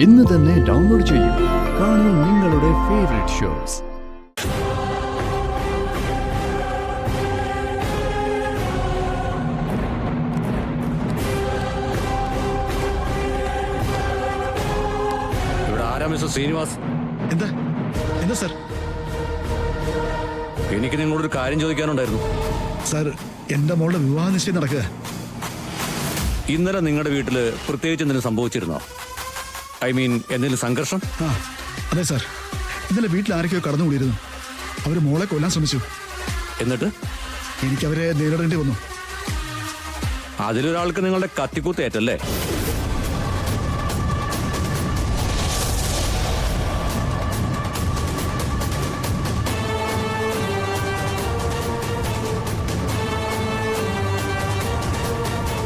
ഇന്ന് തന്നെ ഡൗൺലോഡ് ചെയ്യൂ. കാണൂ നിങ്ങളുടെ ഫേവറേറ്റ് ഷോസ്. ഇവിടെ ആരാ മിസ്റ്റർ ശ്രീനിവാസ്? എന്താ എന്താ സാർ? എനിക്ക് നിങ്ങളോടൊരു കാര്യം ചോദിക്കാനുണ്ടായിരുന്നു. സാർ, എന്റെ മോളുടെ വിവാഹ നിശ്ചയം നടക്കുക. ഇന്നലെ നിങ്ങളുടെ വീട്ടില് പ്രത്യേകിച്ച് എന്തെങ്കിലും സംഭവിച്ചിരുന്നോ? ഐ മീൻ, എന്തെങ്കിലും സംഘർഷം? ആ അതെ സാർ, ഇന്നലെ വീട്ടിൽ ആരൊക്കെയോ കടന്നുകൂടിയിരുന്നു. അവര് മോളെ കൊല്ലാൻ ശ്രമിച്ചു. എന്നിട്ട് എനിക്കവരെ നേരിടേണ്ടി വന്നു. അതിലൊരാൾക്ക് നിങ്ങളുടെ കത്തിക്കുത്തേറ്റല്ലേ?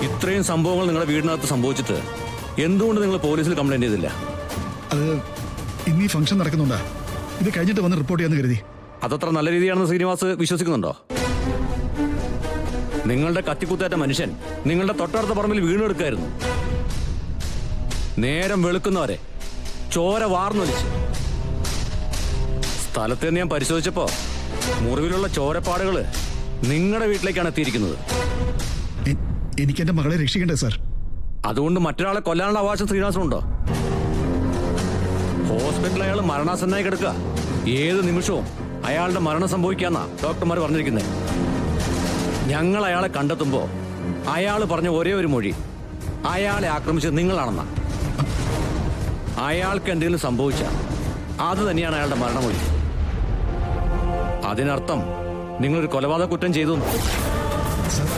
ഇത്രയും സംഭവങ്ങൾ നിങ്ങളുടെ വീടിനകത്ത് സംഭവിച്ചിട്ട് എന്തുകൊണ്ട് നിങ്ങൾ പോലീസിൽ കംപ്ലൈന്റ് ചെയ്തില്ല? അത് ഇന്നീ ഫംഗ്ഷൻ നടക്കുന്നുണ്ടാ, ഇത് കഴിഞ്ഞിട്ട് വന്ന് റിപ്പോർട്ട് ചെയ്യാന്ന് കരുതി. അതത്ര നല്ല രീതിയാണെന്ന് ശ്രീനിവാസ് വിശ്വസിക്കുന്നുണ്ടോ? നിങ്ങളുടെ കത്തിക്കുത്തേറ്റ മനുഷ്യൻ നിങ്ങളുടെ തൊട്ടടുത്ത പറമ്പിൽ വീണെടുക്കായിരുന്നു. നേരം വെളുക്കുന്നവരെ ചോര വാർന്നൊലിച്ച്. സ്ഥലത്ത് നിന്ന് ഞാൻ പരിശോധിച്ചപ്പോ മുറിവിലുള്ള ചോരപ്പാടുകള് നിങ്ങളുടെ വീട്ടിലേക്കാണ് എത്തിയിരിക്കുന്നത്. എനിക്ക് എന്റെ മകളെ രക്ഷിക്കണ്ടേ സാർ? അതുകൊണ്ട് മറ്റൊരാളെ കൊല്ലാനുള്ള അവകാശം ശ്രീനിവാസനുണ്ടോ? ഹോസ്പിറ്റലിൽ അയാൾ മരണാസന്നായി കിടക്കുക. ഏത് നിമിഷവും അയാളുടെ മരണം സംഭവിക്കാന്നാ ഡോക്ടർമാർ പറഞ്ഞിരിക്കുന്നത്. ഞങ്ങൾ അയാളെ കണ്ടെത്തുമ്പോ അയാൾ പറഞ്ഞ ഒരേ ഒരു മൊഴി അയാളെ ആക്രമിച്ചത് നിങ്ങളാണെന്നാ. അയാൾക്ക് എന്തെങ്കിലും സംഭവിച്ച അത് തന്നെയാണ് അയാളുടെ മരണമൊഴി. അതിനർത്ഥം നിങ്ങളൊരു കൊലപാതക കുറ്റം ചെയ്തു. സാർ,